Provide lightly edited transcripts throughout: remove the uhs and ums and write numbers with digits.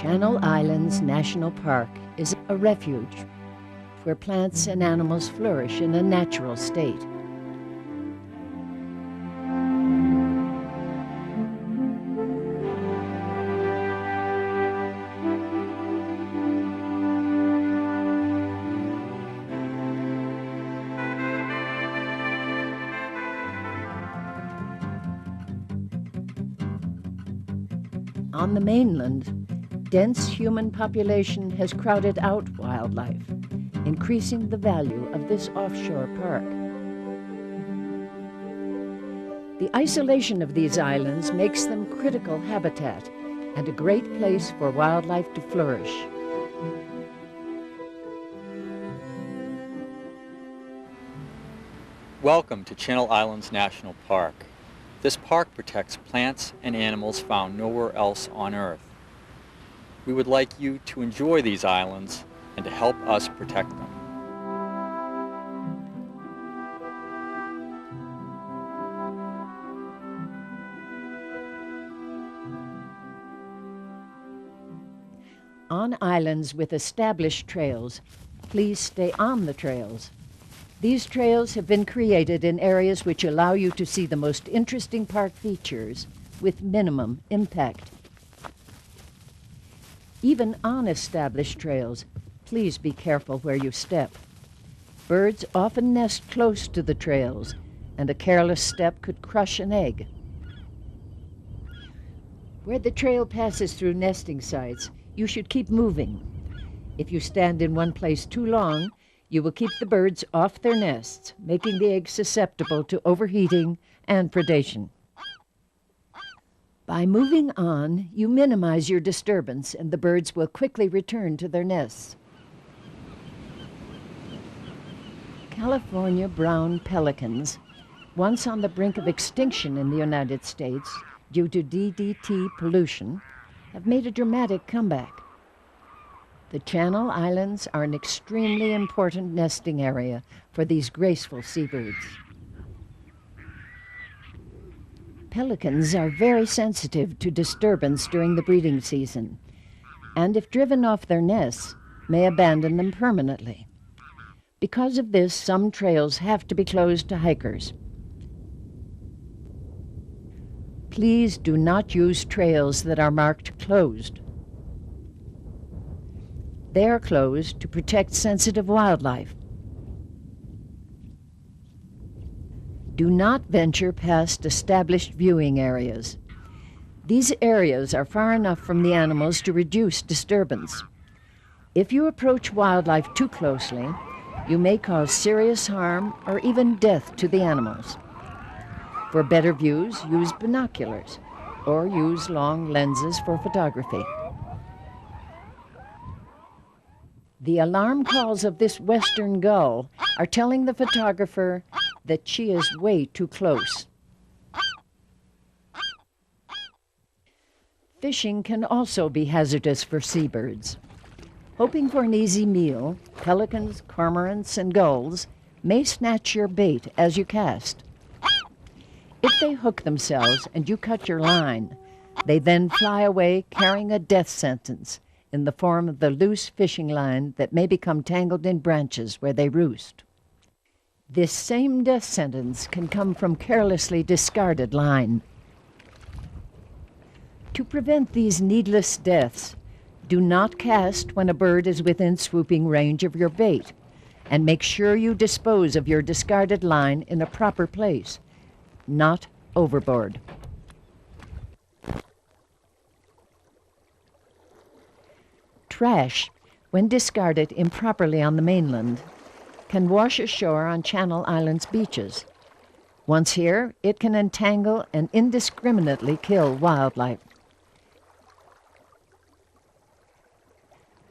Channel Islands National Park is a refuge where plants and animals flourish in a natural state. On the mainland, dense human population has crowded out wildlife, increasing the value of this offshore park. The isolation of these islands makes them critical habitat and a great place for wildlife to flourish. Welcome to Channel Islands National Park. This park protects plants and animals found nowhere else on Earth. We would like you to enjoy these islands and to help us protect them. On islands with established trails, please stay on the trails. These trails have been created in areas which allow you to see the most interesting park features with minimum impact. Even on established trails, please be careful where you step. Birds often nest close to the trails, and a careless step could crush an egg. Where the trail passes through nesting sites, you should keep moving. If you stand in one place too long, you will keep the birds off their nests, making the eggs susceptible to overheating and predation. By moving on, you minimize your disturbance and the birds will quickly return to their nests. California brown pelicans, once on the brink of extinction in the United States due to DDT pollution, have made a dramatic comeback. The Channel Islands are an extremely important nesting area for these graceful seabirds. Pelicans are very sensitive to disturbance during the breeding season, and if driven off their nests, may abandon them permanently. Because of this, some trails have to be closed to hikers. Please do not use trails that are marked closed. They are closed to protect sensitive wildlife. Do not venture past established viewing areas. These areas are far enough from the animals to reduce disturbance. If you approach wildlife too closely, you may cause serious harm or even death to the animals. For better views, use binoculars or use long lenses for photography. The alarm calls of this western gull are telling the photographer that she is way too close. Fishing can also be hazardous for seabirds. Hoping for an easy meal, pelicans, cormorants, and gulls may snatch your bait as you cast. If they hook themselves and you cut your line, they then fly away carrying a death sentence in the form of the loose fishing line that may become tangled in branches where they roost. This same death sentence can come from carelessly discarded line. To prevent these needless deaths, do not cast when a bird is within swooping range of your bait, and make sure you dispose of your discarded line in a proper place, not overboard. Trash, when discarded improperly on the mainland, can wash ashore on Channel Islands beaches. Once here, it can entangle and indiscriminately kill wildlife.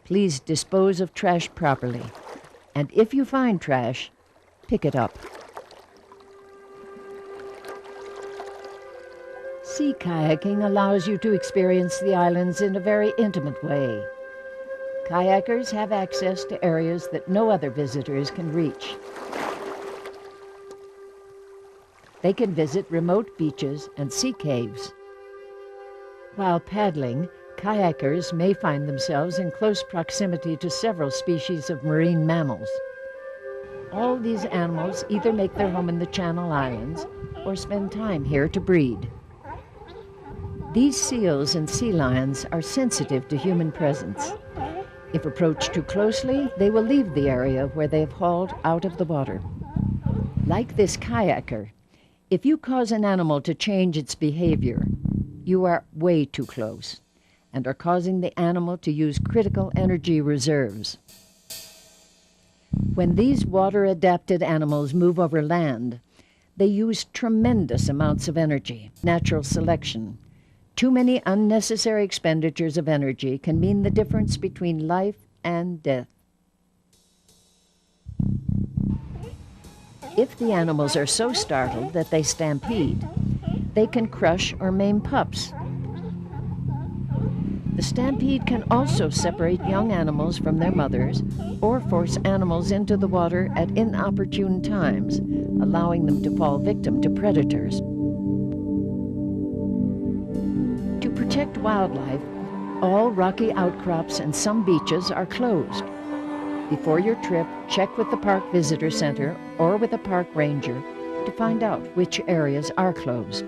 Please dispose of trash properly, and if you find trash, pick it up. Sea kayaking allows you to experience the islands in a very intimate way. Kayakers have access to areas that no other visitors can reach. They can visit remote beaches and sea caves. While paddling, Kayakers may find themselves in close proximity to several species of marine mammals. All these animals either make their home in the Channel Islands or spend time here to breed. These seals and sea lions are sensitive to human presence. If approached too closely, they will leave the area where they have hauled out of the water. Like this kayaker, if you cause an animal to change its behavior, you are way too close and are causing the animal to use critical energy reserves. When these water-adapted animals move over land, they use tremendous amounts of energy. Natural selection. Too many unnecessary expenditures of energy can mean the difference between life and death. If the animals are so startled that they stampede, they can crush or maim pups. The stampede can also separate young animals from their mothers or force animals into the water at inopportune times, allowing them to fall victim to predators. To protect wildlife, all rocky outcrops and some beaches are closed. Before your trip, check with the Park Visitor Center or with a park ranger to find out which areas are closed.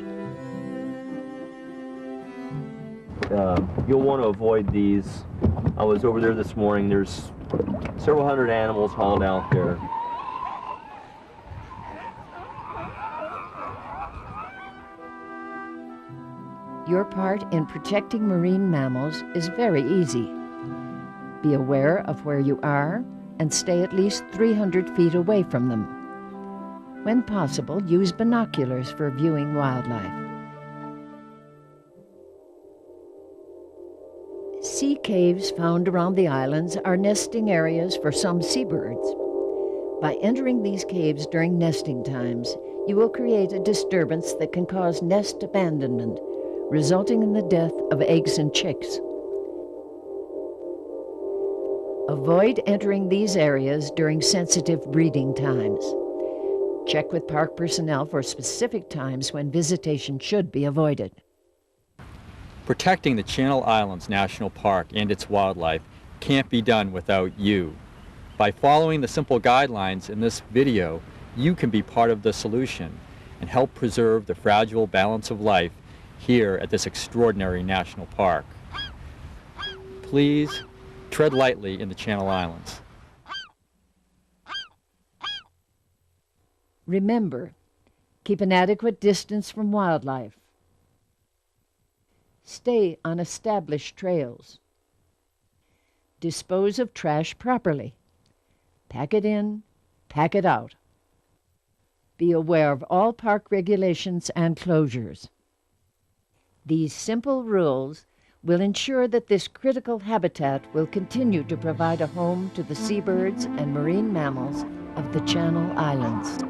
You'll want to avoid these. I was over there this morning. There's several hundred animals hauled out there. Your part in protecting marine mammals is very easy. Be aware of where you are and stay at least 300 feet away from them. When possible, use binoculars for viewing wildlife. Sea caves found around the islands are nesting areas for some seabirds. By entering these caves during nesting times, you will create a disturbance that can cause nest abandonment, resulting in the death of eggs and chicks. Avoid entering these areas during sensitive breeding times. Check with park personnel for specific times when visitation should be avoided. Protecting the Channel Islands National Park and its wildlife can't be done without you. By following the simple guidelines in this video, you can be part of the solution and help preserve the fragile balance of life here at this extraordinary national park. Please tread lightly in the Channel Islands. Remember, keep an adequate distance from wildlife. Stay on established trails. Dispose of trash properly. Pack it in, pack it out. Be aware of all park regulations and closures. These simple rules will ensure that this critical habitat will continue to provide a home to the seabirds and marine mammals of the Channel Islands.